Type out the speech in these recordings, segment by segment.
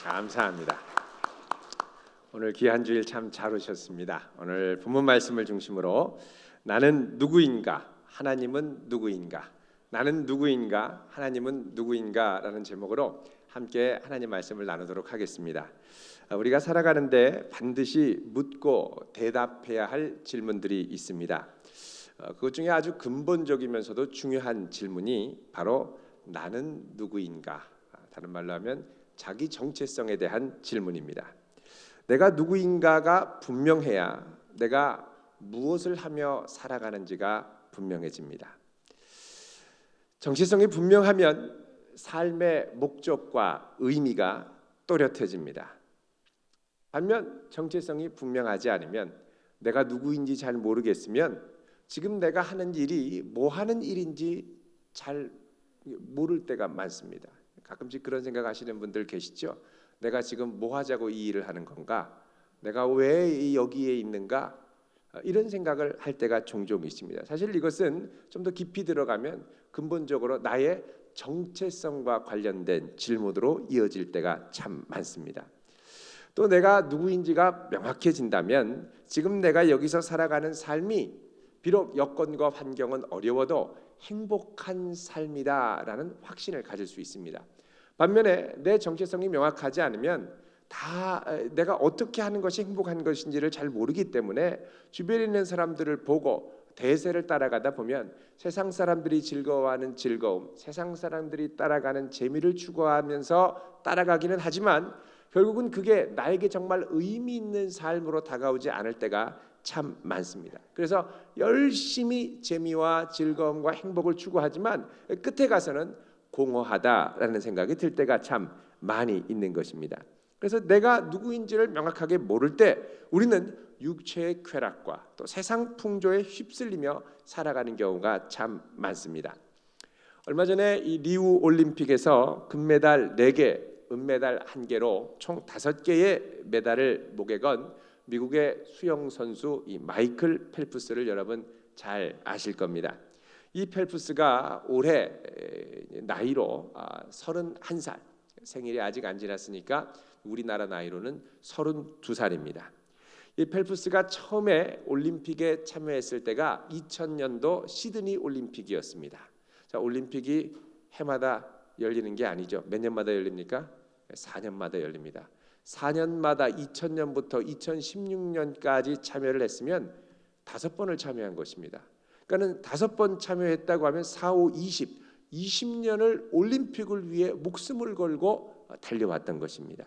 감사합니다. 오늘 귀한 주일 참 잘 오셨습니다. 오늘 본문 말씀을 중심으로 나는 누구인가? 하나님은 누구인가? 나는 누구인가? 하나님은 누구인가라는 제목으로 함께 하나님 말씀을 나누도록 하겠습니다. 우리가 살아가는데 반드시 묻고 대답해야 할 질문들이 있습니다. 그것 중에 아주 근본적이면서도 중요한 질문이 바로 나는 누구인가? 다른 말로 하면 자기 정체성에 대한 질문입니다. 내가 누구인가가 분명해야 내가 무엇을 하며 살아가는지가 분명해집니다. 정체성이 분명하면 삶의 목적과 의미가 또렷해집니다. 반면 정체성이 분명하지 않으면 내가 누구인지 잘 모르겠으면 지금 내가 하는 일이 뭐 하는 일인지 잘 모를 때가 많습니다. 가끔씩 그런 생각하시는 분들 계시죠? 내가 지금 뭐 하자고 이 일을 하는 건가? 내가 왜 여기에 있는가? 이런 생각을 할 때가 종종 있습니다. 사실 이것은 좀 더 깊이 들어가면 근본적으로 나의 정체성과 관련된 질문으로 이어질 때가 참 많습니다. 또 내가 누구인지가 명확해진다면 지금 내가 여기서 살아가는 삶이 비록 여건과 환경은 어려워도 행복한 삶이다라는 확신을 가질 수 있습니다. 반면에 내 정체성이 명확하지 않으면 다 내가 어떻게 하는 것이 행복한 것인지를 잘 모르기 때문에 주변에 있는 사람들을 보고 대세를 따라가다 보면 세상 사람들이 즐거워하는 즐거움, 세상 사람들이 따라가는 재미를 추구하면서 따라가기는 하지만 결국은 그게 나에게 정말 의미 있는 삶으로 다가오지 않을 때가 참 많습니다. 그래서 열심히 재미와 즐거움과 행복을 추구하지만 끝에 가서는 공허하다라는 생각이 들 때가 참 많이 있는 것입니다. 그래서 내가 누구인지를 명확하게 모를 때 우리는 육체의 쾌락과 또 세상 풍조에 휩쓸리며 살아가는 경우가 참 많습니다. 얼마 전에 이 리우 올림픽에서 금메달 4개, 은메달 1개로 총 5개의 메달을 목에 건 미국의 수영 선수 이 마이클 펠프스를 여러분 잘 아실 겁니다. 이 펠프스가 올해 나이로 31살, 생일이 아직 안 지났으니까 우리나라 나이로는 32살입니다. 이 펠프스가 처음에 올림픽에 참여했을 때가 2000년도 시드니 올림픽이었습니다. 자, 올림픽이 해마다 열리는 게 아니죠. 몇 년마다 열립니까? 4년마다 열립니다. 4년마다 2000년부터 2016년까지 참여를 했으면 5번을 참여한 것입니다. 그러니까는 5번 참여했다고 하면 4, 5, 20년을 올림픽을 위해 목숨을 걸고 달려왔던 것입니다.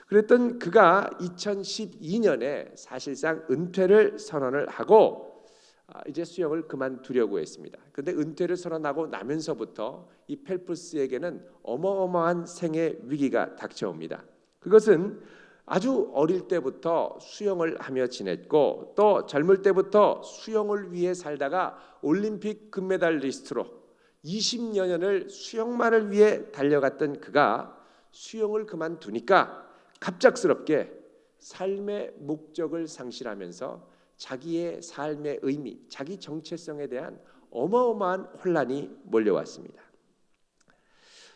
그랬던 그가 2012년에 사실상 은퇴를 선언을 하고 이제 수영을 그만두려고 했습니다. 그런데 은퇴를 선언하고 나면서부터 이 펠프스에게는 어마어마한 생의 위기가 닥쳐옵니다. 그것은 아주 어릴 때부터 수영을 하며 지냈고 또 젊을 때부터 수영을 위해 살다가 올림픽 금메달리스트로 20여 년을 수영만을 위해 달려갔던 그가 수영을 그만두니까 갑작스럽게 삶의 목적을 상실하면서 자기의 삶의 의미, 자기 정체성에 대한 어마어마한 혼란이 몰려왔습니다.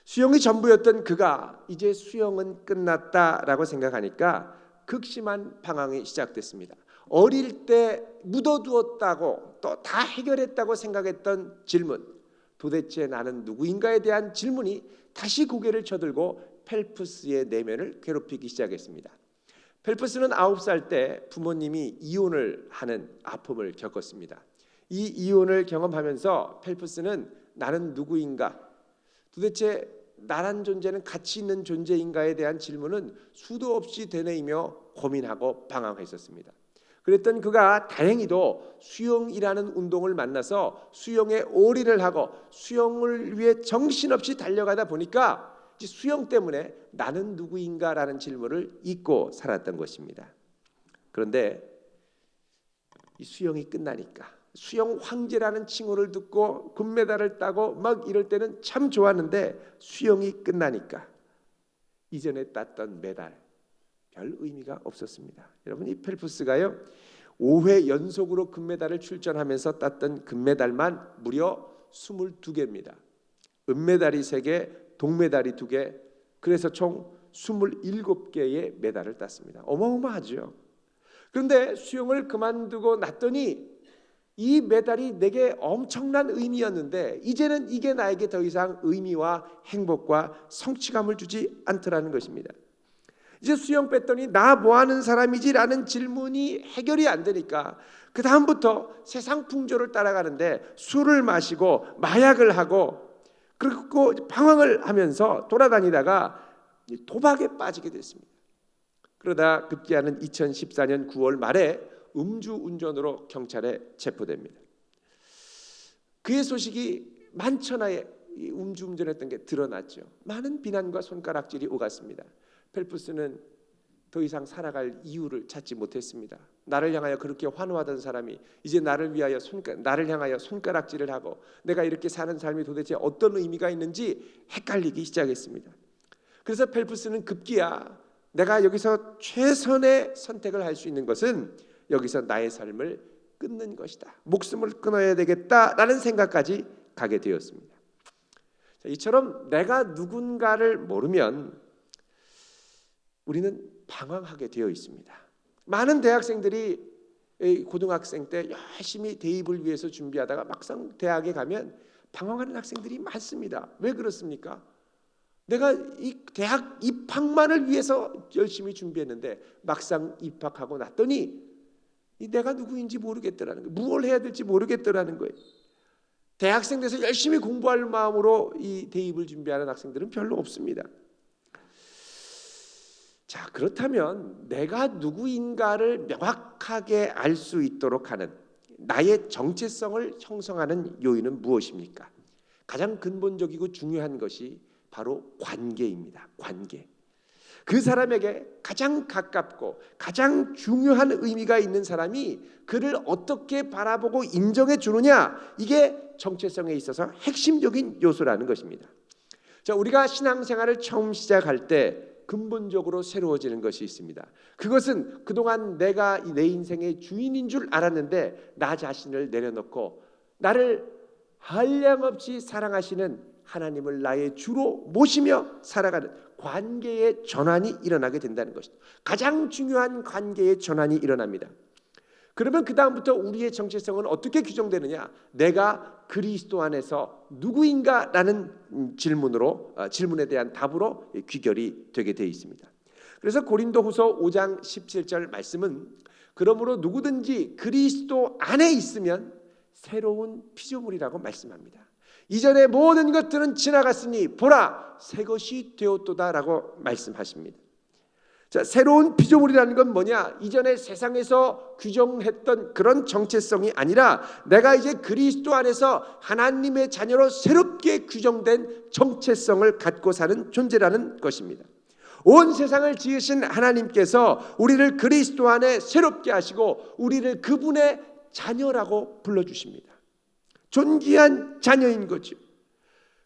수영이 전부였던 그가 이제 수영은 끝났다라고 생각하니까 극심한 방황이 시작됐습니다. 어릴 때 묻어두었다고 또 다 해결했다고 생각했던 질문, 도대체 나는 누구인가에 대한 질문이 다시 고개를 쳐들고 펠프스의 내면을 괴롭히기 시작했습니다. 펠프스는 9살 때 부모님이 이혼을 하는 아픔을 겪었습니다. 이 이혼을 경험하면서 펠프스는 나는 누구인가? 도대체 나란 존재는 가치 있는 존재인가에 대한 질문은 수도 없이 되뇌이며 고민하고 방황했었습니다. 그랬던 그가 다행히도 수영이라는 운동을 만나서 수영에 올인을 하고 수영을 위해 정신없이 달려가다 보니까 수영 때문에 나는 누구인가라는 질문을 잊고 살았던 것입니다. 그런데 이 수영이 끝나니까 수영 황제라는 칭호를 듣고 금메달을 따고 막 이럴 때는 참 좋았는데 수영이 끝나니까 이전에 땄던 메달 별 의미가 없었습니다. 여러분 이 펠프스가요 5회 연속으로 금메달을 출전하면서 땄던 금메달만 무려 22개입니다. 은메달이 3개, 동메달이 2개, 그래서 총 27개의 메달을 땄습니다. 어마어마하죠. 그런데 수영을 그만두고 났더니 이 메달이 내게 엄청난 의미였는데 이제는 이게 나에게 더 이상 의미와 행복과 성취감을 주지 않더라는 것입니다. 이제 수영 뺐더니 나 뭐하는 사람이지라는 질문이 해결이 안 되니까 그 다음부터 세상 풍조를 따라가는데 술을 마시고 마약을 하고 그리고 방황을 하면서 돌아다니다가 도박에 빠지게 됐습니다. 그러다 급기야는 2014년 9월 말에 음주운전으로 경찰에 체포됩니다. 그의 소식이 만천하에 음주운전했던 게 드러났죠. 많은 비난과 손가락질이 오갔습니다. 펠프스는 더 이상 살아갈 이유를 찾지 못했습니다. 나를 향하여 그렇게 환호하던 사람이 이제 나를 향하여 손가락질을 하고 내가 이렇게 사는 삶이 도대체 어떤 의미가 있는지 헷갈리기 시작했습니다. 그래서 펠프스는 급기야 내가 여기서 최선의 선택을 할 수 있는 것은 여기서 나의 삶을 끊는 것이다. 목숨을 끊어야 되겠다라는 생각까지 가게 되었습니다. 이처럼 내가 누군가를 모르면 우리는 방황하게 되어 있습니다. 많은 대학생들이 고등학생 때 열심히 대입을 위해서 준비하다가 막상 대학에 가면 방황하는 학생들이 많습니다. 왜 그렇습니까? 내가 이 대학 입학만을 위해서 열심히 준비했는데 막상 입학하고 났더니 내가 누구인지 모르겠더라는 거예요. 무엇을 해야 될지 모르겠더라는 거예요. 대학생 돼서 열심히 공부할 마음으로 이 대입을 준비하는 학생들은 별로 없습니다. 자, 그렇다면 내가 누구인가를 명확하게 알 수 있도록 하는 나의 정체성을 형성하는 요인은 무엇입니까? 가장 근본적이고 중요한 것이 바로 관계입니다. 관계. 그 사람에게 가장 가깝고 가장 중요한 의미가 있는 사람이 그를 어떻게 바라보고 인정해 주느냐, 이게 정체성에 있어서 핵심적인 요소라는 것입니다. 자, 우리가 신앙생활을 처음 시작할 때 근본적으로 새로워지는 것이 있습니다. 그것은 그동안 내가 내 인생의 주인인 줄 알았는데 나 자신을 내려놓고 나를 한량없이 사랑하시는 하나님을 나의 주로 모시며 살아가는 관계의 전환이 일어나게 된다는 것입니다. 가장 중요한 관계의 전환이 일어납니다. 그러면 그 다음부터 우리의 정체성은 어떻게 규정되느냐? 내가 그리스도 안에서 누구인가라는 질문에 대한 답으로 귀결이 되게 되어 있습니다. 그래서 고린도후서 5장 17절 말씀은 그러므로 누구든지 그리스도 안에 있으면 새로운 피조물이라고 말씀합니다. 이전의 모든 것들은 지나갔으니 보라 새 것이 되었도다라고 말씀하십니다. 자, 새로운 피조물이라는 건 뭐냐? 이전에 세상에서 규정했던 그런 정체성이 아니라 내가 이제 그리스도 안에서 하나님의 자녀로 새롭게 규정된 정체성을 갖고 사는 존재라는 것입니다. 온 세상을 지으신 하나님께서 우리를 그리스도 안에 새롭게 하시고 우리를 그분의 자녀라고 불러주십니다. 존귀한 자녀인 거죠.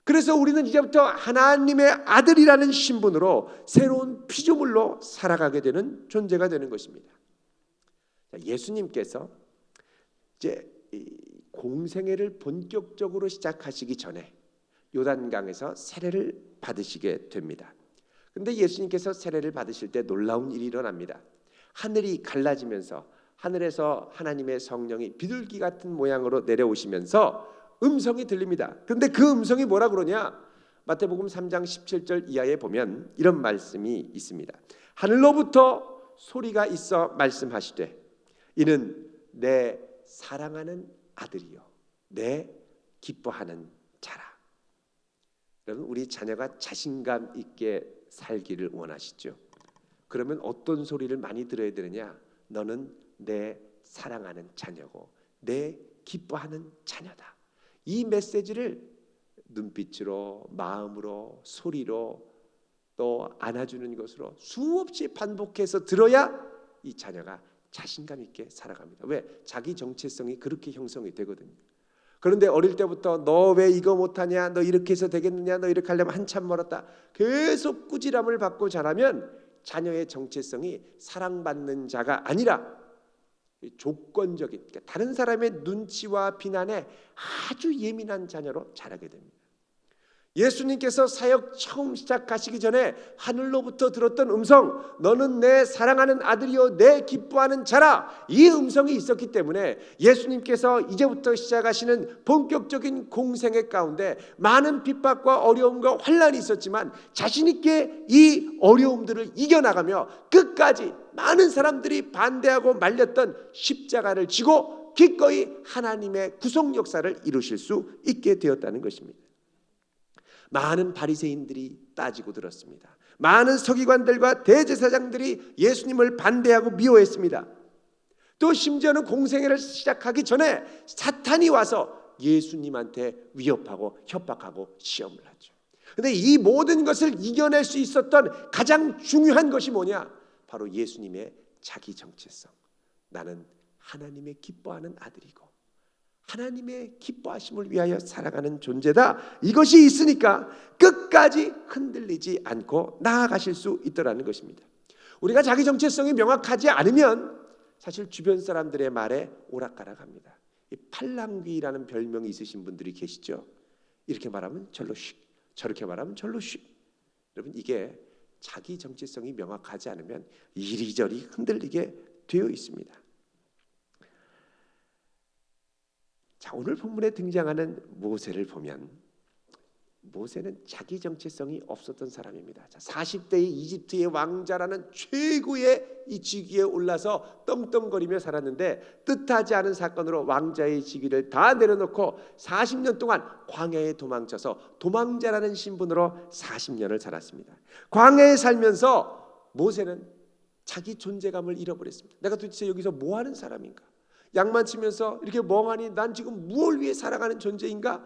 그래서 우리는 이제부터 하나님의 아들이라는 신분으로 새로운 피조물로 살아가게 되는 존재가 되는 것입니다. 예수님께서 이제 공생애를 본격적으로 시작하시기 전에 요단강에서 세례를 받으시게 됩니다. 그런데 예수님께서 세례를 받으실 때 놀라운 일이 일어납니다. 하늘이 갈라지면서 하늘에서 하나님의 성령이 비둘기 같은 모양으로 내려오시면서 음성이 들립니다. 그런데 그 음성이 뭐라 그러냐? 마태복음 3장 17절 이하에 보면 이런 말씀이 있습니다. 하늘로부터 소리가 있어 말씀하시되 이는 내 사랑하는 아들이요 내 기뻐하는 자라. 여러분, 우리 자녀가 자신감 있게 살기를 원하시죠? 그러면 어떤 소리를 많이 들어야 되느냐? 너는 내 사랑하는 자녀고 내 기뻐하는 자녀다. 이 메시지를 눈빛으로, 마음으로, 소리로 또 안아주는 것으로 수없이 반복해서 들어야 이 자녀가 자신감 있게 살아갑니다. 왜? 자기 정체성이 그렇게 형성이 되거든요. 그런데 어릴 때부터 너 왜 이거 못하냐, 너 이렇게 해서 되겠느냐, 너 이렇게 하려면 한참 멀었다, 계속 꾸지람을 받고 자라면 자녀의 정체성이 사랑받는 자가 아니라 조건적인, 그러니까 다른 사람의 눈치와 비난에 아주 예민한 자녀로 자라게 됩니다. 예수님께서 사역 처음 시작하시기 전에 하늘로부터 들었던 음성, 너는 내 사랑하는 아들이요 내 기뻐하는 자라, 이 음성이 있었기 때문에 예수님께서 이제부터 시작하시는 본격적인 공생의 가운데 많은 핍박과 어려움과 환난이 있었지만 자신 있게 이 어려움들을 이겨나가며 끝까지 많은 사람들이 반대하고 말렸던 십자가를 지고 기꺼이 하나님의 구속 역사를 이루실 수 있게 되었다는 것입니다. 많은 바리새인들이 따지고 들었습니다. 많은 서기관들과 대제사장들이 예수님을 반대하고 미워했습니다. 또 심지어는 공생애를 시작하기 전에 사탄이 와서 예수님한테 위협하고 협박하고 시험을 하죠. 그런데 이 모든 것을 이겨낼 수 있었던 가장 중요한 것이 뭐냐? 바로 예수님의 자기 정체성. 나는 하나님의 기뻐하는 아들이고 하나님의 기뻐하심을 위하여 살아가는 존재다. 이것이 있으니까 끝까지 흔들리지 않고 나아가실 수 있더라는 것입니다. 우리가 자기 정체성이 명확하지 않으면 사실 주변 사람들의 말에 오락가락합니다. 이 팔랑귀라는 별명이 있으신 분들이 계시죠. 이렇게 말하면 절로 쉿, 저렇게 말하면 절로 쉿. 여러분, 이게 자기 정체성이 명확하지 않으면 이리저리 흔들리게 되어 있습니다. 자, 오늘 본문에 등장하는 모세를 보면 모세는 자기 정체성이 없었던 사람입니다. 자, 40대의 이집트의 왕자라는 최고의 이 직위에 올라서 떵떵거리며 살았는데 뜻하지 않은 사건으로 왕자의 직위를 다 내려놓고 40년 동안 광야에 도망쳐서 도망자라는 신분으로 40년을 살았습니다. 광야에 살면서 모세는 자기 존재감을 잃어버렸습니다. 내가 도대체 여기서 뭐 하는 사람인가? 양만 치면서 이렇게 멍하니 난 지금 무엇을 위해 살아가는 존재인가?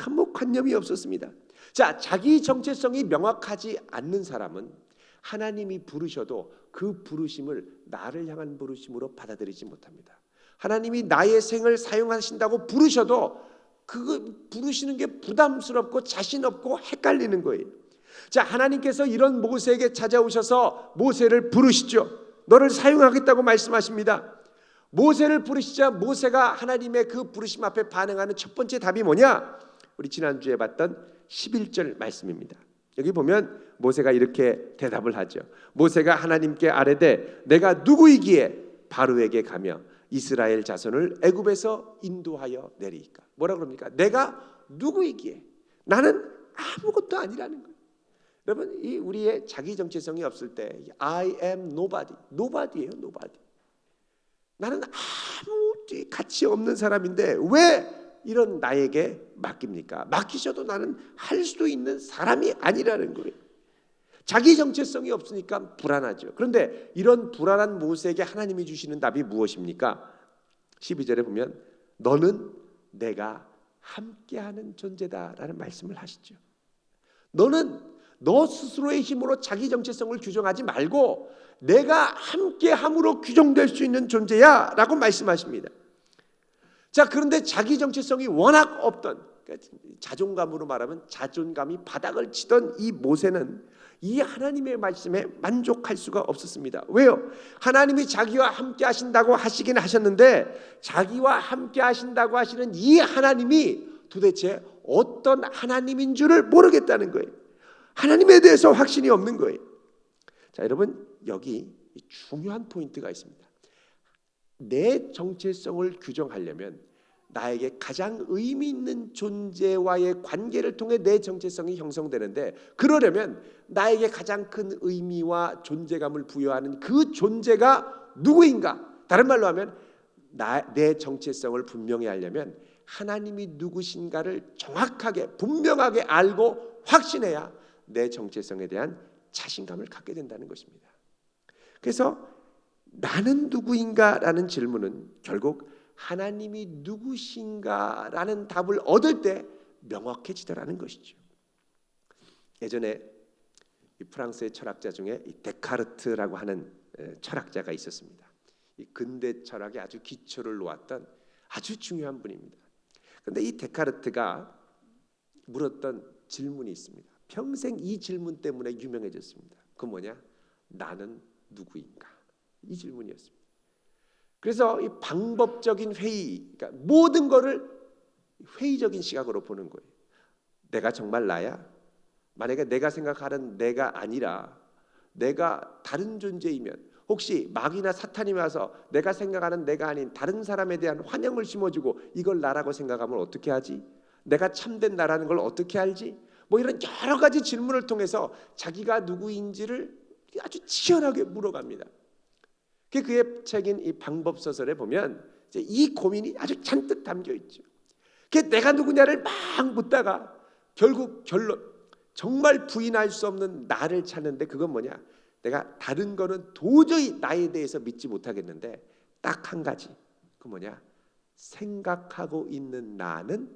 아무 관념이 없었습니다. 자, 자기 정체성이 명확하지 않는 사람은 하나님이 부르셔도 그 부르심을 나를 향한 부르심으로 받아들이지 못합니다. 하나님이 나의 생을 사용하신다고 부르셔도 그 부르시는 게 부담스럽고 자신 없고 헷갈리는 거예요. 자, 하나님께서 이런 모세에게 찾아오셔서 모세를 부르시죠. 너를 사용하겠다고 말씀하십니다. 모세를 부르시자 모세가 하나님의 그 부르심 앞에 반응하는 첫 번째 답이 뭐냐? 우리 지난주에 봤던 11절 말씀입니다. 여기 보면 모세가 이렇게 대답을 하죠. 모세가 하나님께 아뢰되 내가 누구이기에 바로에게 가며 이스라엘 자손을 애굽에서 인도하여 내리이까? 뭐라 그럽니까? 내가 누구이기에? 나는 아무것도 아니라는 거예요. 여러분, 이 우리의 자기 정체성이 없을 때 I am nobody, nobody예요, nobody. 나는 아무 가치 없는 사람인데 왜 이런 나에게 맡깁니까? 맡기셔도 나는 할 수도 있는 사람이 아니라는 거예요. 자기 정체성이 없으니까 불안하죠. 그런데 이런 불안한 모세에게 하나님이 주시는 답이 무엇입니까? 12절에 보면 너는 내가 함께하는 존재다라는 말씀을 하시죠. 너는 너 스스로의 힘으로 자기 정체성을 규정하지 말고 내가 함께함으로 규정될 수 있는 존재야 라고 말씀하십니다. 자, 그런데 자기 정체성이 워낙 없던, 그러니까 자존감으로 말하면 자존감이 바닥을 치던 이 모세는 이 하나님의 말씀에 만족할 수가 없었습니다. 왜요? 하나님이 자기와 함께 하신다고 하시긴 하셨는데 자기와 함께 하신다고 하시는 이 하나님이 도대체 어떤 하나님인 줄을 모르겠다는 거예요. 하나님에 대해서 확신이 없는 거예요. 자, 여러분, 여기 중요한 포인트가 있습니다. 내 정체성을 규정하려면 나에게 가장 의미 있는 존재와의 관계를 통해 내 정체성이 형성되는데, 그러려면 나에게 가장 큰 의미와 존재감을 부여하는 그 존재가 누구인가? 다른 말로 하면 내 정체성을 분명히 하려면 하나님이 누구신가를 정확하게 분명하게 알고 확신해야 내 정체성에 대한 자신감을 갖게 된다는 것입니다. 그래서 나는 누구인가라는 질문은 결국 하나님이 누구신가라는 답을 얻을 때 명확해지더라는 것이죠. 예전에 이 프랑스의 철학자 중에 이 데카르트라고 하는 철학자가 있었습니다. 이 근대 철학의 아주 기초를 놓았던 아주 중요한 분입니다. 그런데 이 데카르트가 물었던 질문이 있습니다. 평생 이 질문 때문에 유명해졌습니다. 그 뭐냐? 나는 누구인가? 이 질문이었습니다. 그래서 이 방법적인 회의, 그러니까 모든 것을 회의적인 시각으로 보는 거예요. 내가 정말 나야? 만약에 내가 생각하는 내가 아니라 내가 다른 존재이면, 혹시 마귀나 사탄이 와서 내가 생각하는 내가 아닌 다른 사람에 대한 환영을 심어주고 이걸 나라고 생각하면 어떻게 하지? 내가 참된 나라는 걸 어떻게 알지? 뭐 이런 여러 가지 질문을 통해서 자기가 누구인지를 아주 치열하게 물어갑니다. 그의 책인 이 방법서설에 보면 이제 이 고민이 아주 잔뜩 담겨 있죠. 내가 누구냐를 막 묻다가 결국 결론, 정말 부인할 수 없는 나를 찾는데, 그건 뭐냐? 내가 다른 거는 도저히 나에 대해서 믿지 못하겠는데 딱 한 가지, 그 뭐냐? 생각하고 있는 나는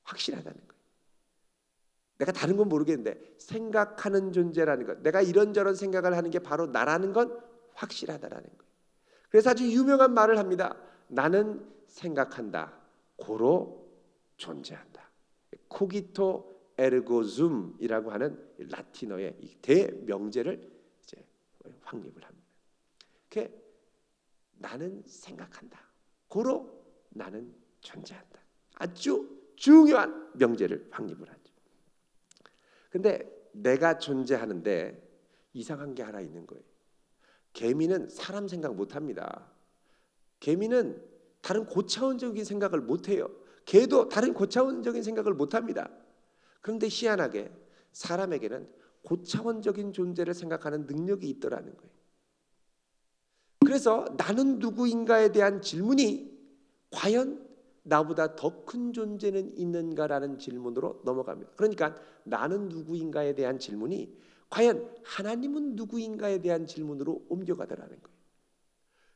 확실하다는 거예요. 내가 다른 건 모르겠는데 생각하는 존재라는 것, 내가 이런저런 생각을 하는 게 바로 나라는 건 확실하다라는 거예요. 그래서 아주 유명한 말을 합니다. 나는 생각한다, 고로 존재한다. 코기토 에르고 줌이라고 하는 라틴어의 이 대명제를 이제 확립을 합니다. 나는 생각한다, 고로 나는 존재한다. 아주 중요한 명제를 확립을 하죠. 근데 내가 존재하는데 이상한 게 하나 있는 거예요. 개미는 사람 생각 못합니다. 개미는 다른 고차원적인 생각을 못해요. 개도 다른 고차원적인 생각을 못합니다. 그런데 희한하게 사람에게는 고차원적인 존재를 생각하는 능력이 있더라는 거예요. 그래서 나는 누구인가에 대한 질문이 과연 나보다 더 큰 존재는 있는가라는 질문으로 넘어갑니다. 그러니까 나는 누구인가에 대한 질문이 과연 하나님은 누구인가에 대한 질문으로 옮겨가더라는 거예요.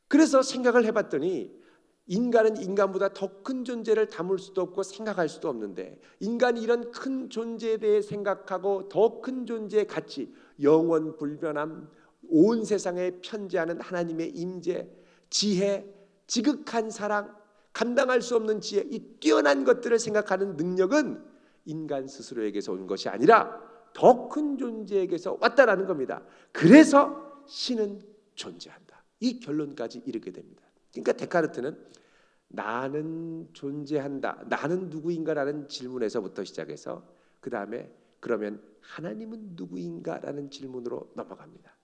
그래서 생각을 해봤더니 인간은 인간보다 더 큰 존재를 담을 수도 없고 생각할 수도 없는데, 인간이 이런 큰 존재에 대해 생각하고 더 큰 존재의 가치, 영원 불변함, 온 세상에 편재하는 하나님의 임재, 지혜, 지극한 사랑, 감당할 수 없는 지혜, 이 뛰어난 것들을 생각하는 능력은 인간 스스로에게서 온 것이 아니라 더 큰 존재에게서 왔다라는 겁니다. 그래서 신은 존재한다, 이 결론까지 이르게 됩니다. 그러니까 데카르트는 나는 존재한다, 나는 누구인가라는 질문에서부터 시작해서 그 다음에 그러면 하나님은 누구인가라는 질문으로 넘어갑니다.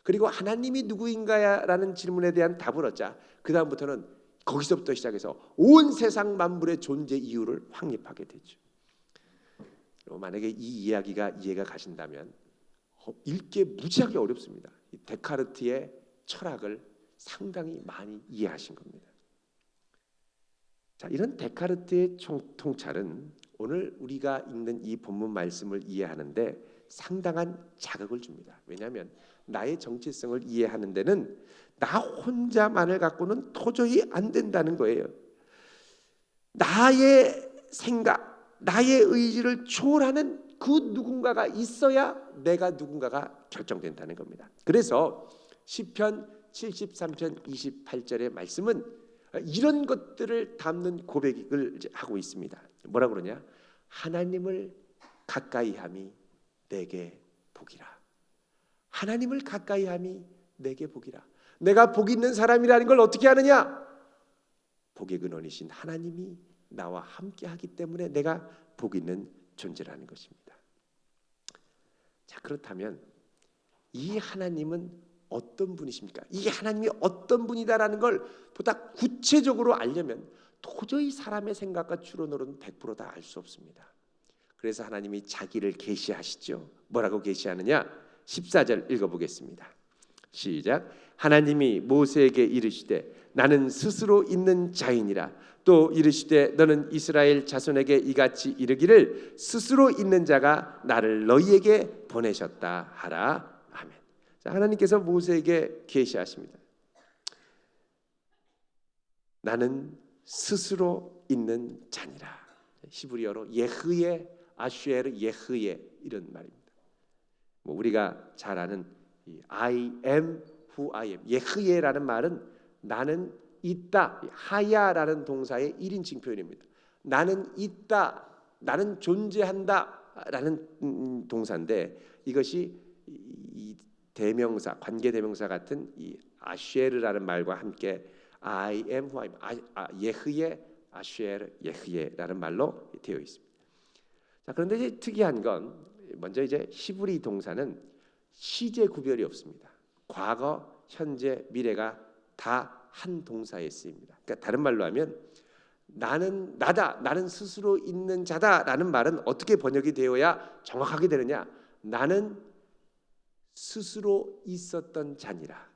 그리고 하나님이 누구인가라는 질문에 대한 답을 얻자 그 다음부터는 거기서부터 시작해서 온 세상 만물의 존재 이유를 확립하게 되죠. 만약에 이 이야기가 이해가 가신다면 읽기 무지하게 어렵습니다. 데카르트의 철학을 상당히 많이 이해하신 겁니다. 자, 이런 데카르트의 통찰은 오늘 우리가 읽는 이 본문 말씀을 이해하는데 상당한 자극을 줍니다. 왜냐하면 나의 정체성을 이해하는 데는 나 혼자만을 갖고는 도저히 안 된다는 거예요. 나의 생각, 나의 의지를 초월하는 그 누군가가 있어야 내가 누군가가 결정된다는 겁니다. 그래서 시편 73편 28절의 말씀은 이런 것들을 담는 고백을 하고 있습니다. 뭐라 그러냐? 하나님을 가까이함이 내게 복이라. 하나님을 가까이함이 내게 복이라. 내가 복 있는 사람이라는 걸 어떻게 아느냐? 복의 근원이신 하나님이 나와 함께하기 때문에 내가 복 있는 존재라는 것입니다. 자, 그렇다면 이 하나님은 어떤 분이십니까? 이 하나님이 어떤 분이다라는 걸 보다 구체적으로 알려면 도저히 사람의 생각과 추론으로는 100% 다 알 수 없습니다. 그래서 하나님이 자기를 계시하시죠. 뭐라고 계시하느냐? 14절 읽어보겠습니다. 시작. 하나님이 모세에게 이르시되 나는 스스로 있는 자이니라. 또 이르시되 너는 이스라엘 자손에게 이같이 이르기를 스스로 있는 자가 나를 너희에게 보내셨다 하라. 아멘. 자, 하나님께서 모세에게 계시하십니다. 나는 스스로 있는 자니라. 히브리어로 예흐예 아슈에르 예흐예 이런 말입니다. 뭐 우리가 잘 아는 I am who I am. 예흐예라는 말은 나는 있다, 하야라는 동사의 1인칭 표현입니다. 나는 있다, 나는 존재한다라는 동사인데 이것이 이 대명사, 관계 대명사 같은 이 아쉐르라는 말과 함께 I am who I am, 예흐예 아쉐르 예흐예라는 말로 되어 있습니다. 자, 그런데 이제 특이한 건 먼저 이제 히브리 동사는 시제 구별이 없습니다. 과거, 현재, 미래가 다 한 동사에 쓰입니다. 그러니까 다른 말로 하면 나는 나다, 나는 스스로 있는 자다라는 말은 어떻게 번역이 되어야 정확하게 되느냐? 나는 스스로 있었던 자니라.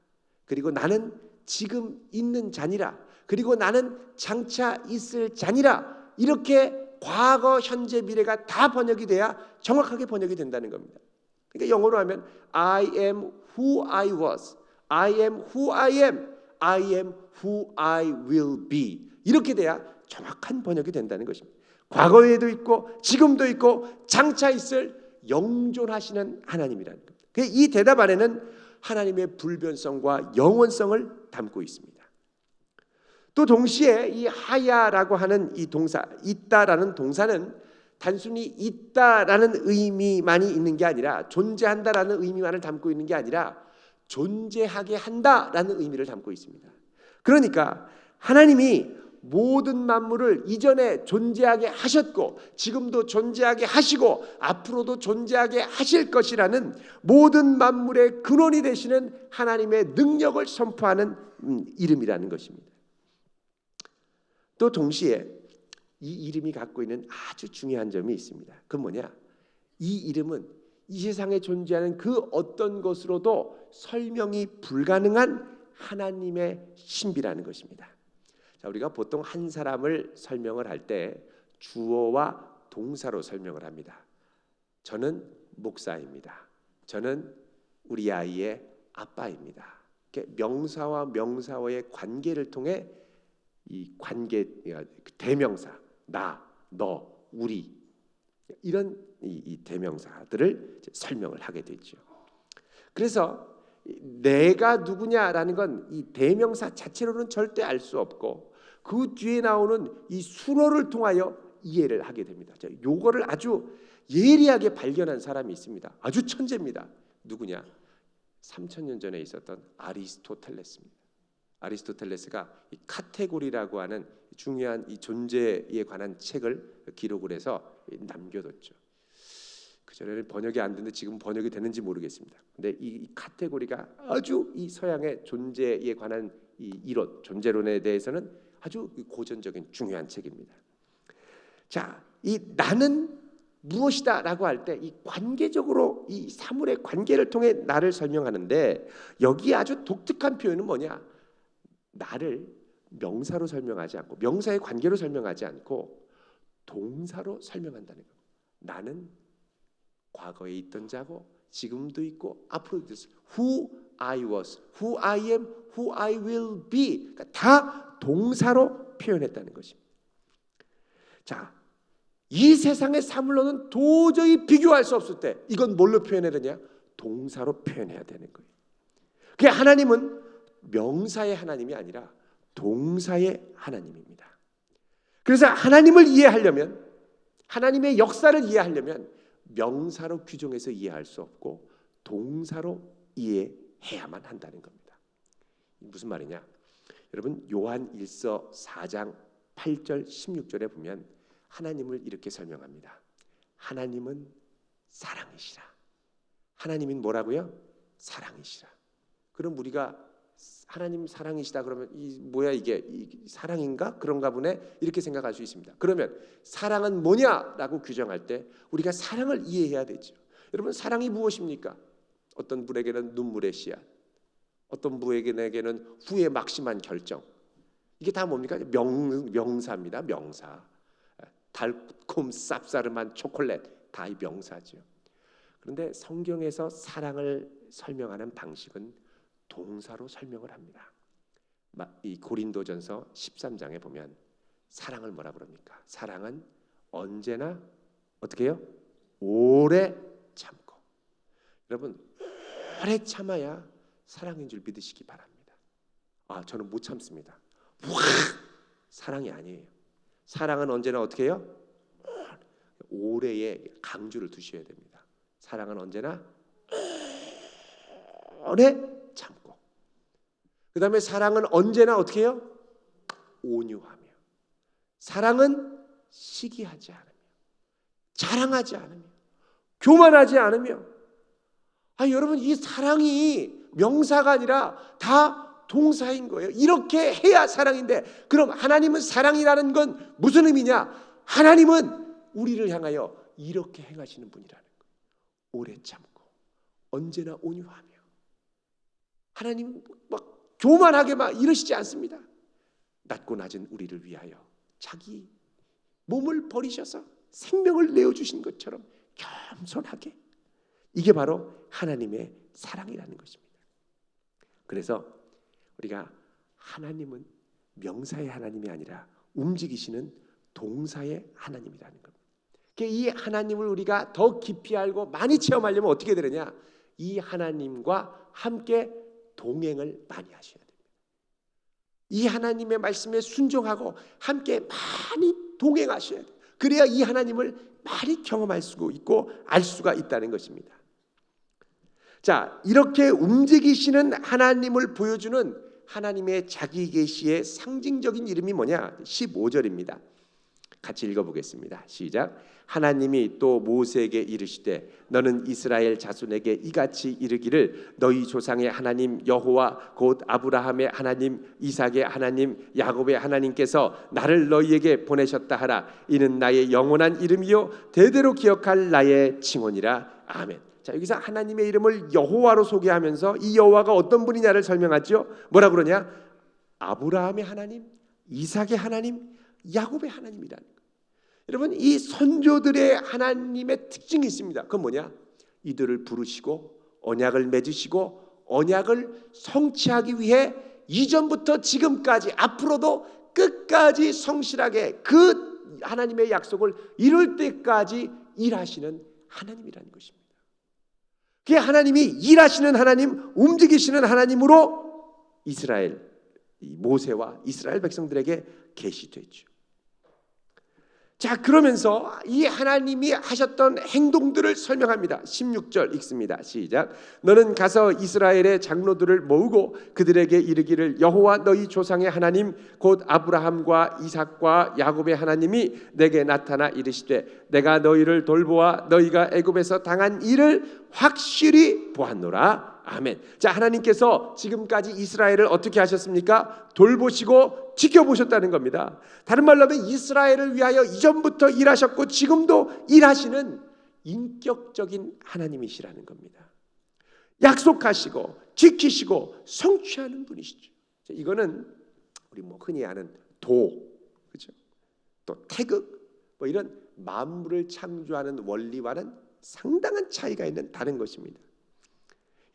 그리고 나는 지금 있는 자니라. 그리고 나는 장차 있을 자니라. 이렇게 과거, 현재, 미래가 다 번역이 돼야 정확하게 번역이 된다는 겁니다. 그러니까 영어로 하면 I am who I was, I am who I am, I am who I will be. 이렇게 돼야 정확한 번역이 된다는 것입니다. 과거에도 있고 지금도 있고 장차 있을 영존하시는 하나님이라는 겁니다. 이 대답 안에는 하나님의 불변성과 영원성을 담고 있습니다. 또 동시에 이 하야라고 하는 이 동사, 있다라는 동사는 단순히 있다라는 의미만이 있는 게 아니라 존재한다라는 의미만을 담고 있는 게 아니라 존재하게 한다라는 의미를 담고 있습니다. 그러니까 하나님이 모든 만물을 이전에 존재하게 하셨고 지금도 존재하게 하시고 앞으로도 존재하게 하실 것이라는 모든 만물의 근원이 되시는 하나님의 능력을 선포하는 이름이라는 것입니다. 또 동시에 이 이름이 갖고 있는 아주 중요한 점이 있습니다. 그건 뭐냐? 이 이름은 이 세상에 존재하는 그 어떤 것으로도 설명이 불가능한 하나님의 신비라는 것입니다. 자, 우리가 보통 한 사람을 설명을 할 때 주어와 동사로 설명을 합니다. 저는 목사입니다. 저는 우리 아이의 아빠입니다. 명사와 명사와의 관계를 통해 이 관계 대명사 나, 너, 우리 이런 이 대명사들을 설명을 하게 되죠. 그래서 내가 누구냐라는 건 이 대명사 자체로는 절대 알 수 없고 그 뒤에 나오는 이 순어를 통하여 이해를 하게 됩니다. 요거를 아주 예리하게 발견한 사람이 있습니다. 아주 천재입니다. 누구냐? 3000년 전에 있었던 아리스토텔레스입니다. 아리스토텔레스가 이 카테고리라고 하는 중요한 이 존재에 관한 책을 기록을 해서 남겨뒀죠. 그전에는 번역이 안 됐는데 지금 번역이 되는지 모르겠습니다. 근데 이 카테고리가 아주 이 서양의 존재에 관한 이 이론, 존재론에 대해서는 아주 고전적인 중요한 책입니다. 자, 이 나는 무엇이다라고 할 때 이 관계적으로 이 사물의 관계를 통해 나를 설명하는데 여기에 아주 독특한 표현은 뭐냐? 나를 명사로 설명하지 않고 명사의 관계로 설명하지 않고 동사로 설명한다는 겁니다. 나는 과거에 있던 자고 지금도 있고 앞으로도 있어. Who I was, who I am, who I will be. 그러니까 다 동사로 표현했다는 것입니다. 자, 이 세상의 사물로는 도저히 비교할 수 없을 때 이건 뭘로 표현해야 되냐? 동사로 표현해야 되는 거예요. 그 하나님은 명사의 하나님이 아니라 동사의 하나님입니다. 그래서 하나님을 이해하려면 하나님의 역사를 이해하려면 명사로 규정해서 이해할 수 없고 동사로 이해해야만 한다는 겁니다. 무슨 말이냐? 여러분 요한 1서 4장 8절 16절에 보면 하나님을 이렇게 설명합니다. 하나님은 사랑이시라. 하나님은 뭐라고요? 사랑이시라. 그럼 우리가 하나님 사랑이시다 그러면 이 뭐야 이게 사랑인가? 그런가 보네 이렇게 생각할 수 있습니다. 그러면 사랑은 뭐냐라고 규정할 때 우리가 사랑을 이해해야 되죠. 여러분 사랑이 무엇입니까? 어떤 분에게는 눈물의 씨앗, 어떤 분에게는 후회 막심한 결정. 이게 다 뭡니까? 명사입니다. 명사. 달콤 쌉싸름한 초콜릿 다 이 명사죠. 그런데 성경에서 사랑을 설명하는 방식은 동사로 설명을 합니다. 이 고린도전서 13장에 보면 사랑을 뭐라 그럽니까? 사랑은 언제나 어떻게 해요? 오래 참고. 여러분 오래 참아야 사랑인 줄 믿으시기 바랍니다. 아 저는 못 참습니다. 사랑이 아니에요. 사랑은 언제나 어떻게 해요? 오래의 강조를 두셔야 됩니다. 사랑은 언제나 오래 참고. 그 다음에 사랑은 언제나 어떻게 해요? 온유하며. 사랑은 시기하지 않으며 자랑하지 않으며 교만하지 않으며. 여러분, 이 사랑이 명사가 아니라 다 동사인 거예요. 이렇게 해야 사랑인데, 그럼 하나님은 사랑이라는 건 무슨 의미냐? 하나님은 우리를 향하여 이렇게 행하시는 분이라는 거예요. 오래 참고 언제나 온유하며. 하나님 막 교만하게 막 이러시지 않습니다. 낮고 낮은 우리를 위하여 자기 몸을 버리셔서 생명을 내어주신 것처럼 겸손하게. 이게 바로 하나님의 사랑이라는 것입니다. 그래서 우리가 하나님은 명사의 하나님이 아니라 움직이시는 동사의 하나님이라는 겁니다. 이 하나님을 우리가 더 깊이 알고 많이 체험하려면 어떻게 되느냐? 이 하나님과 함께 동행을 많이 하셔야 됩니다. 이 하나님의 말씀에 순종하고 함께 많이 동행하셔야 돼요. 그래야 이 하나님을 많이 경험할 수 있고 알 수가 있다는 것입니다. 자, 이렇게 움직이시는 하나님을 보여주는 하나님의 자기 계시의 상징적인 이름이 뭐냐? 15절입니다. 같이 읽어보겠습니다. 시작. 하나님이 또 모세에게 이르시되 너는 이스라엘 자손에게 이같이 이르기를 너희 조상의 하나님 여호와 곧 아브라함의 하나님 이삭의 하나님 야곱의 하나님께서 나를 너희에게 보내셨다 하라. 이는 나의 영원한 이름이요 대대로 기억할 나의 칭언이라. 아멘. 자, 여기서 하나님의 이름을 여호와로 소개하면서 이 여호와가 어떤 분이냐를 설명하죠. 뭐라 그러냐? 아브라함의 하나님, 이삭의 하나님, 야곱의 하나님이라는 거예요. 여러분, 이 선조들의 하나님의 특징이 있습니다. 그건 뭐냐? 이들을 부르시고 언약을 맺으시고 언약을 성취하기 위해 이전부터 지금까지 앞으로도 끝까지 성실하게 그 하나님의 약속을 이룰 때까지 일하시는 하나님이라는 것입니다. 그 하나님이 일하시는 하나님, 움직이시는 하나님으로 이스라엘 모세와 이스라엘 백성들에게 계시됐죠. 자, 그러면서 이 하나님이 하셨던 행동들을 설명합니다. 16절 읽습니다. 시작. 너는 가서 이스라엘의 장로들을 모으고 그들에게 이르기를 여호와 너희 조상의 하나님 곧 아브라함과 이삭과 야곱의 하나님이 내게 나타나 이르시되 내가 너희를 돌보아 너희가 애굽에서 당한 일을 확실히 보았노라. 아멘. 자, 하나님께서 지금까지 이스라엘을 어떻게 하셨습니까? 돌보시고 지켜보셨다는 겁니다. 다른 말로 하면 이스라엘을 위하여 이전부터 일하셨고 지금도 일하시는 인격적인 하나님이시라는 겁니다. 약속하시고 지키시고 성취하는 분이시죠. 이거는 우리 흔히 아는 그렇죠? 또 태극 이런 만물을 창조하는 원리와는 상당한 차이가 있는 다른 것입니다.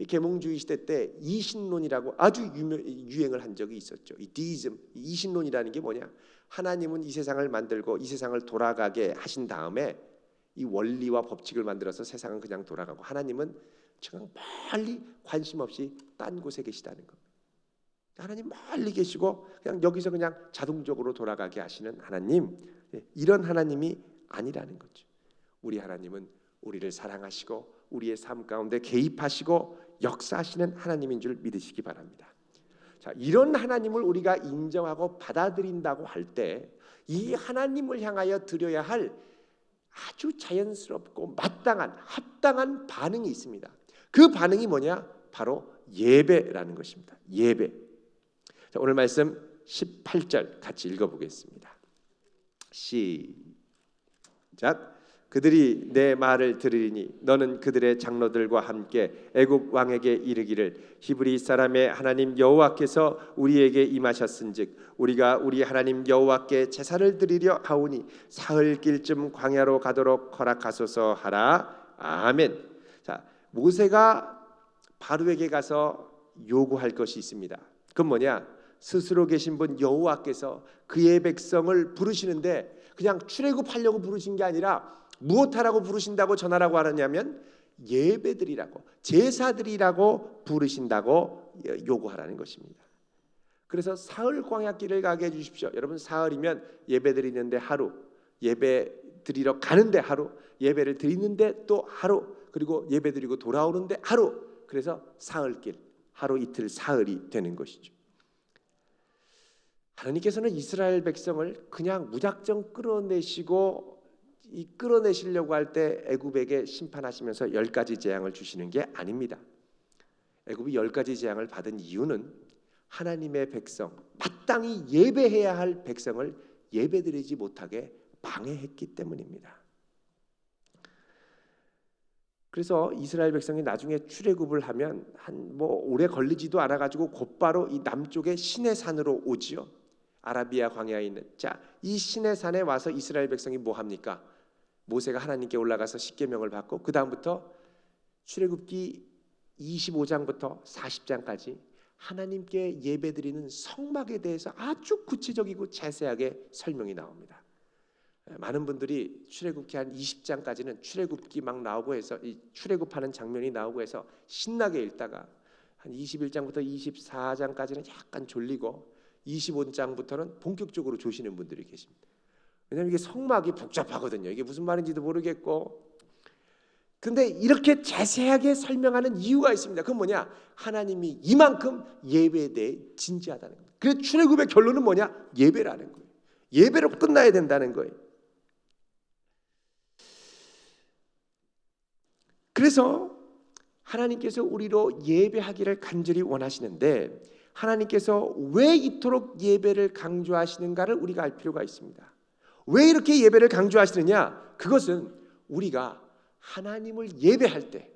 계몽주의 시대 때 이신론이라고 아주 유행을 한 적이 있었죠. 이 디이즘, 이신론이라는 게 뭐냐? 하나님은 이 세상을 만들고 이 세상을 돌아가게 하신 다음에 이 원리와 법칙을 만들어서 세상은 그냥 돌아가고 하나님은 그냥 멀리 관심 없이 딴 곳에 계시다는 겁니다. 하나님 멀리 계시고 그냥 여기서 그냥 자동적으로 돌아가게 하시는 하나님, 이런 하나님이 아니라는 거죠. 우리 하나님은 우리를 사랑하시고 우리의 삶 가운데 개입하시고 역사하시는 하나님인 줄 믿으시기 바랍니다. 자, 이런 하나님을 우리가 인정하고 받아들인다고 할 때 이 하나님을 향하여 드려야 할 아주 자연스럽고 마땅한 합당한 반응이 있습니다. 그 반응이 뭐냐? 바로 예배라는 것입니다. 예배. 자, 오늘 말씀 18절 같이 읽어보겠습니다. 시작. 그들이 내 말을 들으리니 너는 그들의 장로들과 함께 애굽 왕에게 이르기를 히브리 사람의 하나님 여호와께서 우리에게 임하셨은즉 우리가 우리 하나님 여호와께 제사를 드리려 하오니 사흘길쯤 광야로 가도록 허락하소서 하라. 아멘. 자, 모세가 바로에게 가서 요구할 것이 있습니다. 그건 뭐냐? 스스로 계신 분 여호와께서 그의 백성을 부르시는데 그냥 출애굽하려고 부르신 게 아니라 무엇하라고 부르신다고 전하라고 하느냐면 예배드리라고, 제사드리라고 부르신다고 요구하라는 것입니다. 그래서 사흘 광야길을 가게 해주십시오. 여러분, 사흘이면 예배드리는데 하루, 예배드리러 가는데 하루, 예배를 드리는데 또 하루, 그리고 예배드리고 돌아오는데 하루. 그래서 사흘길, 하루 이틀 사흘이 되는 것이죠. 하나님께서는 이스라엘 백성을 그냥 무작정 끌어내시고 끌어내시려고 할 때 애굽에게 심판하시면서 10가지 재앙을 주시는 게 아닙니다. 애굽이 10가지 재앙을 받은 이유는 하나님의 백성, 마땅히 예배해야 할 백성을 예배드리지 못하게 방해했기 때문입니다. 그래서 이스라엘 백성이 나중에 출애굽을 하면 오래 걸리지도 않아 가지고 곧바로 이 남쪽의 시내산으로 오지요. 아라비아 광야에 있는 이 시내산에 와서 이스라엘 백성이 뭐 합니까? 모세가 하나님께 올라가서 십계명을 받고 그 다음부터 출애굽기 25장부터 40장까지 하나님께 예배드리는 성막에 대해서 아주 구체적이고 자세하게 설명이 나옵니다. 많은 분들이 출애굽기 한 20장까지는 출애굽기 막 나오고 해서 이 출애굽하는 장면이 나오고 해서 신나게 읽다가 한 21장부터 24장까지는 약간 졸리고 25장부터는 본격적으로 조시는 분들이 계십니다. 왜냐하면 이게 성막이 복잡하거든요. 이게 무슨 말인지도 모르겠고. 근데 이렇게 자세하게 설명하는 이유가 있습니다. 그건 뭐냐? 하나님이 이만큼 예배에 대해 진지하다는 거예요. 그래서 출애굽의 결론은 뭐냐? 예배라는 거예요. 예배로 끝나야 된다는 거예요. 그래서 하나님께서 우리로 예배하기를 간절히 원하시는데 하나님께서 왜 이토록 예배를 강조하시는가를 우리가 알 필요가 있습니다. 왜 이렇게 예배를 강조하시느냐? 그것은 우리가 하나님을 예배할 때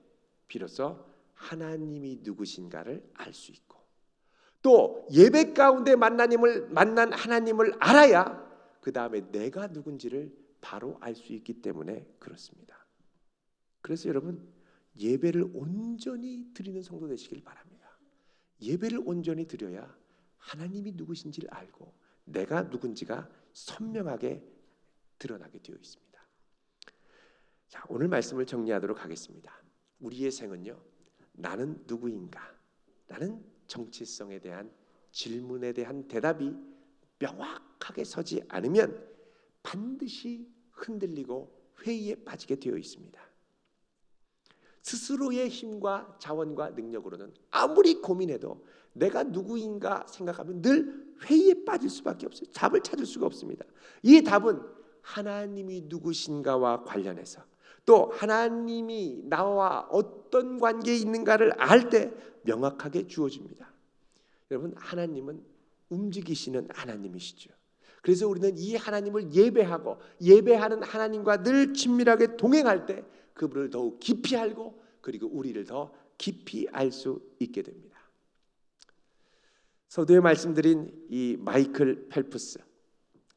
비로소 하나님이 누구신가를 알 수 있고 또 예배 가운데 만난 하나님을 알아야 그 다음에 내가 누군지를 바로 알 수 있기 때문에 그렇습니다. 그래서 여러분 예배를 온전히 드리는 성도 되시길 바랍니다. 예배를 온전히 드려야 하나님이 누구신지를 알고 내가 누군지가 선명하게 드러나게 되어 있습니다. 자, 오늘 말씀을 정리하도록 하겠습니다. 우리의 생은요, 나는 누구인가? 라는 정체성에 대한 질문에 대한 대답이 명확하게 서지 않으면 반드시 흔들리고 회의에 빠지게 되어 있습니다. 스스로의 힘과 자원과 능력으로는 아무리 고민해도 내가 누구인가 생각하면 늘 회의에 빠질 수밖에 없어요. 답을 찾을 수가 없습니다. 이 답은 하나님이 누구신가와 관련해서 또 하나님이 나와 어떤 관계에 있는가를 알 때 명확하게 주어집니다. 여러분, 하나님은 움직이시는 하나님이시죠. 그래서 우리는 이 하나님을 예배하고 예배하는 하나님과 늘 친밀하게 동행할 때 그분을 더욱 깊이 알고 그리고 우리를 더 깊이 알 수 있게 됩니다. 서두에 말씀드린 이 마이클 펠프스,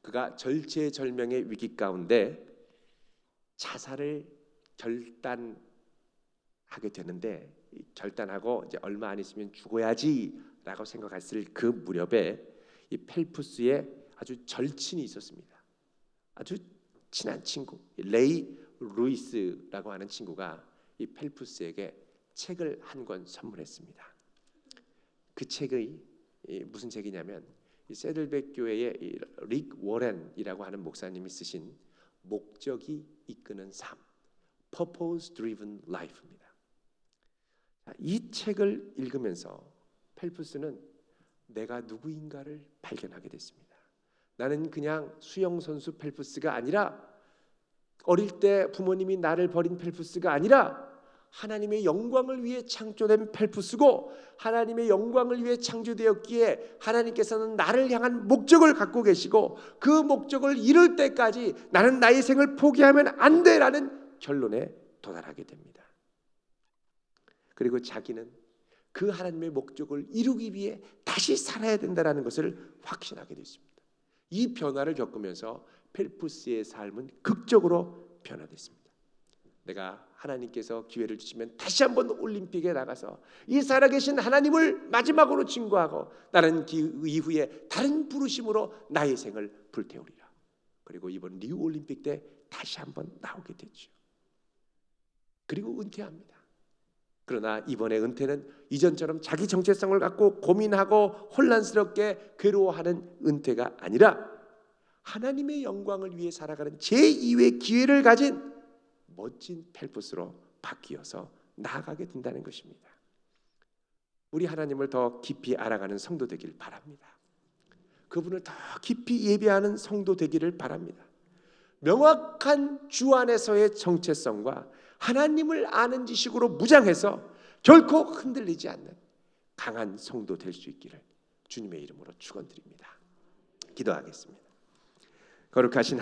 그가 절체절명의 위기 가운데 자살을 결단하게 되는데 결단하고 이제 얼마 안 있으면 죽어야지라고 생각했을 그 무렵에 이 펠프스의 아주 절친이 있었습니다. 아주 친한 친구 레이 루이스라고 하는 친구가 이 펠프스에게 책을 한 권 선물했습니다. 그 책이 무슨 책이냐면 이 세들백 교회의 릭 워렌이라고 하는 목사님이 쓰신 목적이 이끄는 삶, Purpose Driven Life입니다. 이 책을 읽으면서 펠프스는 내가 누구인가를 발견하게 됐습니다. 나는 그냥 수영 선수 펠프스가 아니라 어릴 때 부모님이 나를 버린 펠프스가 아니라 하나님의 영광을 위해 창조된 펠프스고 하나님의 영광을 위해 창조되었기에 하나님께서는 나를 향한 목적을 갖고 계시고 그 목적을 이룰 때까지 나는 나의 생을 포기하면 안 돼라는 결론에 도달하게 됩니다. 그리고 자기는 그 하나님의 목적을 이루기 위해 다시 살아야 된다는 것을 확신하게 됐습니다. 이 변화를 겪으면서 펠프스의 삶은 극적으로 변화됐습니다. 내가 하나님께서 기회를 주시면 다시 한번 올림픽에 나가서 이 살아계신 하나님을 마지막으로 증거하고 나는 그 이후에 다른 부르심으로 나의 생을 불태우리라. 그리고 이번 리우 올림픽 때 다시 한번 나오게 됐죠. 그리고 은퇴합니다. 그러나 이번에 은퇴는 이전처럼 자기 정체성을 갖고 고민하고 혼란스럽게 괴로워하는 은퇴가 아니라 하나님의 영광을 위해 살아가는 제2의 기회를 가진 멋진 펠프스로 바뀌어서 나아가게 된다는 것입니다. 우리 하나님을 더 깊이 알아가는 성도 되기를 바랍니다. 그분을 더 깊이 예배하는 성도 되기를 바랍니다. 명확한 주 안에서의 정체성과 하나님을 아는 지식으로 무장해서 결코 흔들리지 않는 강한 성도 될 수 있기를 주님의 이름으로 축원드립니다. 기도하겠습니다. 거룩하신